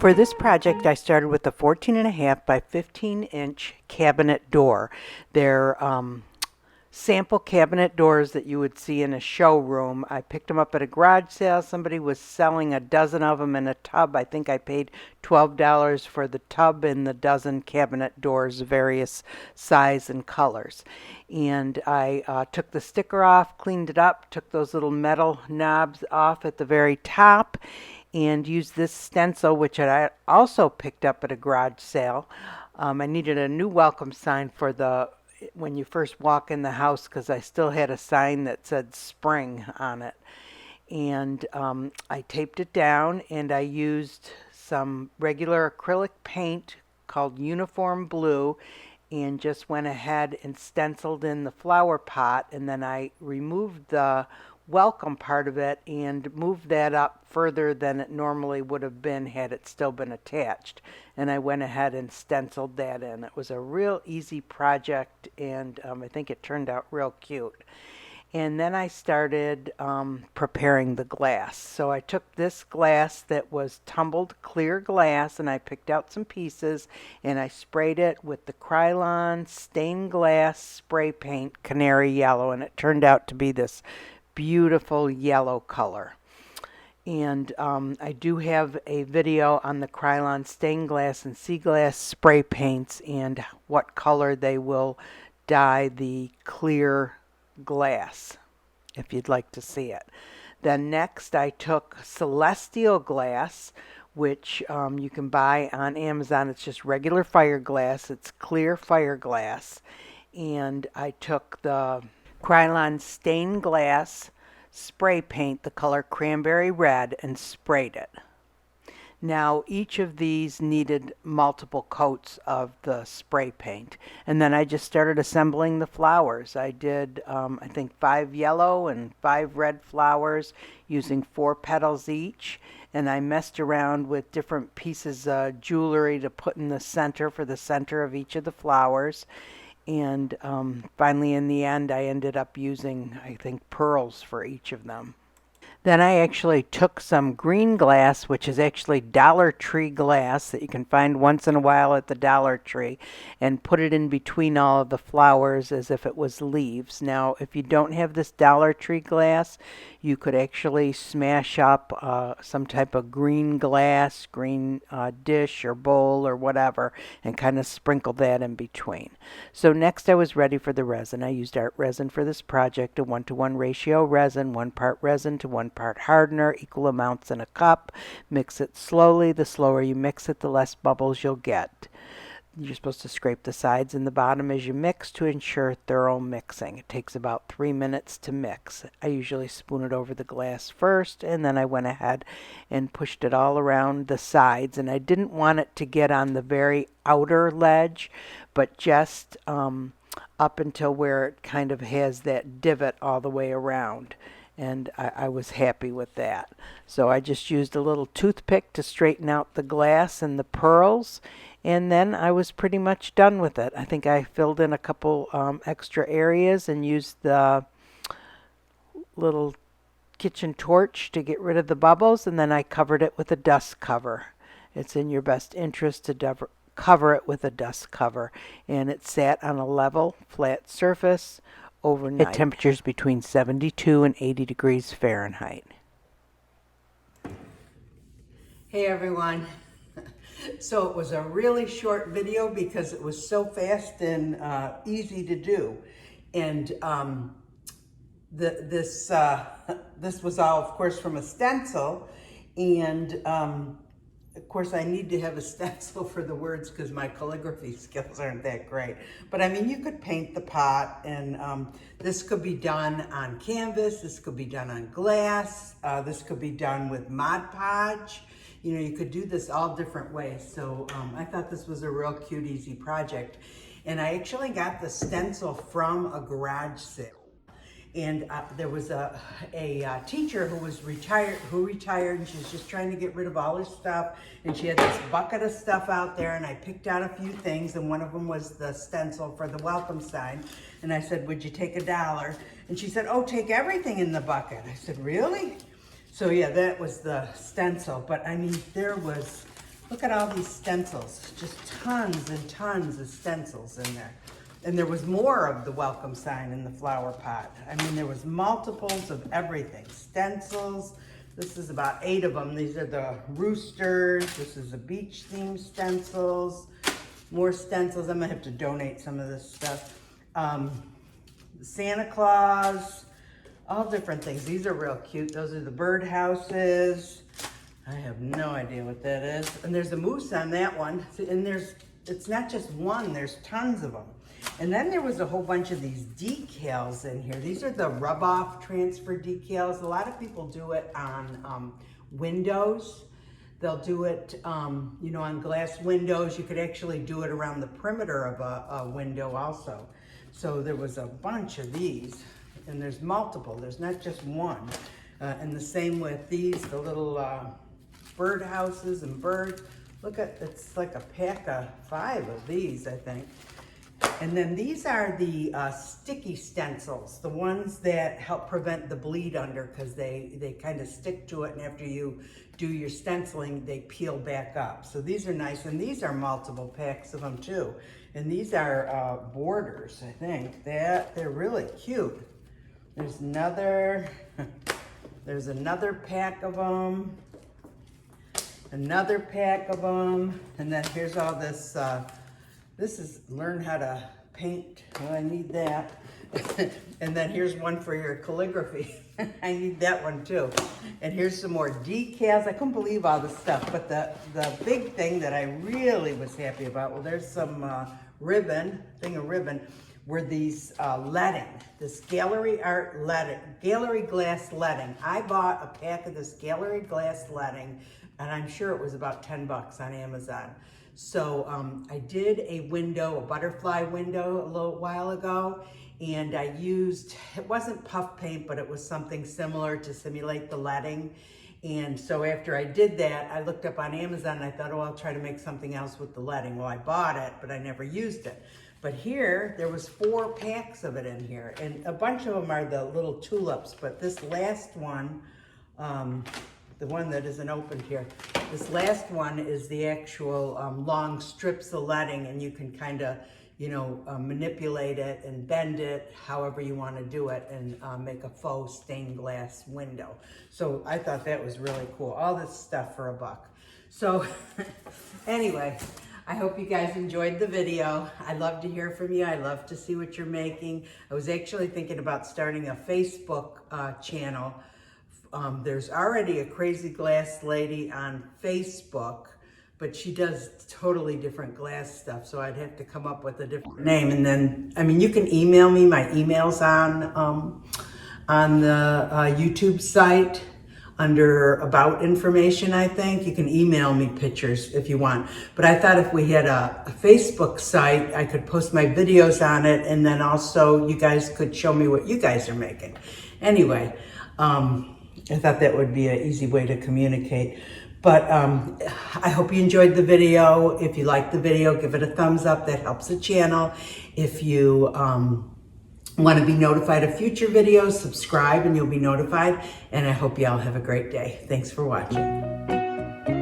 For this project, I started with a 14.5 by 15-inch cabinet door. They're sample cabinet doors that you would see in a showroom. I picked them up at a garage sale. Somebody was selling a dozen of them in a tub. I think I paid $12 for the tub and the dozen cabinet doors, various size and colors. And I took the sticker off, cleaned it up, took those little metal knobs off at the very top, and used this stencil, which I also picked up at a garage sale. I needed a new welcome sign for when you first walk in the house, because I still had a sign that said spring on it. And I taped it down, and I used some regular acrylic paint called Uniform Blue, and just went ahead and stenciled in the flower pot, and then I removed the welcome part of it and moved that up further than it normally would have been had it still been attached. And I went ahead and stenciled that in. It was a real easy project, and I think it turned out real cute. And then I started preparing the glass. So I took this glass that was tumbled clear glass, and I picked out some pieces, and I sprayed it with the Krylon stained glass spray paint canary yellow, and it turned out to be this beautiful yellow color. And I do have a video on the Krylon stained glass and sea glass spray paints and what color they will dye the clear glass, if you'd like to see it. Then next I took Celestial glass, which you can buy on Amazon. It's just regular fire glass. It's clear fire glass. And I took the Krylon stained glass spray paint, the color cranberry red, and sprayed it. Now each of these needed multiple coats of the spray paint, and then I just started assembling the flowers. I did I think 5 yellow and 5 red flowers using 4 petals each, and I messed around with different pieces of jewelry to put in the center for the center of each of the flowers. And finally, in the end, I ended up using, I think, pearls for each of them. Then I actually took some green glass, which is actually Dollar Tree glass that you can find once in a while at the Dollar Tree, and put it in between all of the flowers as if it was leaves. Now, if you don't have this Dollar Tree glass, you could actually smash up some type of green glass, green dish or bowl or whatever, and kind of sprinkle that in between. So next I was ready for the resin. I used art resin for this project, a 1-to-1 ratio resin, 1 part resin to 1 part hardener, equal amounts in a cup. Mix it slowly. The slower you mix it, the less bubbles you'll get. You're supposed to scrape the sides and the bottom as you mix to ensure thorough mixing. It takes about 3 minutes to mix. I usually spoon it over the glass first, and then I went ahead and pushed it all around the sides. And I didn't want it to get on the very outer ledge, but just up until where it kind of has that divot all the way around. And I was happy with that. So I just used a little toothpick to straighten out the glass and the pearls, and then I was pretty much done with it. I think I filled in a couple extra areas and used the little kitchen torch to get rid of the bubbles, and then I covered it with a dust cover. It's in your best interest to cover it with a dust cover, and it sat on a level, flat surface overnight at temperatures between 72 and 80 degrees Fahrenheit. Hey everyone. So it was a really short video because it was so fast and easy to do. And this was all, of course, from a stencil. And of course, I need to have a stencil for the words because my calligraphy skills aren't that great. But I mean, you could paint the pot, and this could be done on canvas, this could be done on glass, this could be done with Mod Podge. You know, you could do this all different ways. So I thought this was a real cute, easy project. And I actually got the stencil from a garage sale. And there was a teacher who retired, and she was just trying to get rid of all her stuff. And she had this bucket of stuff out there, and I picked out a few things, and one of them was the stencil for the welcome sign. And I said, would you take $1? And she said, oh, take everything in the bucket. I said, really? So yeah, that was the stencil. But I mean, there was Look at all these stencils, just tons and tons of stencils in there. And there was more of the welcome sign in the flower pot. I mean, there was multiples of everything. Stencils, this is about 8 of them. These are the roosters. This is the beach theme stencils. More stencils. I'm gonna have to donate some of this stuff. Santa Claus, all different things. These are real cute. Those are the bird houses. I have no idea what that is. And there's a moose on that one. And it's not just one, there's tons of them. And then there was a whole bunch of these decals in here. These are the rub-off transfer decals. A lot of people do it on windows. They'll do it, you know, on glass windows. You could actually do it around the perimeter of a window also. So there was a bunch of these, and there's multiple. There's not just one. And the same with these, the little bird houses and birds. Look at, it's like a pack of 5 of these, I think. And then these are the sticky stencils, the ones that help prevent the bleed under, because they kind of stick to it, and after you do your stenciling, they peel back up. So these are nice, and these are multiple packs of them too. And these are borders, I think. They're really cute. There's another pack of them. Another pack of them, and then here's all this. This is learn how to paint. Well, I need that. And then here's one for your calligraphy. I need that one too. And here's some more decals. I couldn't believe all this stuff, but the big thing that I really was happy about, well, there's some ribbon, were these leading, this gallery art leading, gallery glass leading. I bought a pack of this gallery glass leading, and I'm sure it was about 10 bucks on Amazon. So I did a window, a butterfly window a little while ago, and I used, it wasn't puff paint, but it was something similar to simulate the leading. And so after I did that, I looked up on Amazon and I thought, oh, I'll try to make something else with the leading. Well, I bought it, but I never used it. But here, there was 4 packs of it in here, and a bunch of them are the little tulips, but this last one, the one that isn't opened here, this last one is the actual long strips of leading, and you can kind of, you know, manipulate it and bend it however you want to do it, and make a faux stained glass window. So I thought that was really cool. All this stuff for $1. So anyway, I hope you guys enjoyed the video. I love to hear from you. I love to see what you're making. I was actually thinking about starting a Facebook channel. There's already a Crazy Glass lady on Facebook, but she does totally different glass stuff, so I'd have to come up with a different name. And then, I mean, you can email me. My email's on the YouTube site under About Information, I think. You can email me pictures if you want. But I thought if we had a Facebook site, I could post my videos on it, and then also you guys could show me what you guys are making. Anyway, I thought that would be an easy way to communicate. But I hope you enjoyed the video. If you liked the video, give it a thumbs up. That helps the channel. If you want to be notified of future videos, subscribe and you'll be notified. And I hope you all have a great day. Thanks for watching.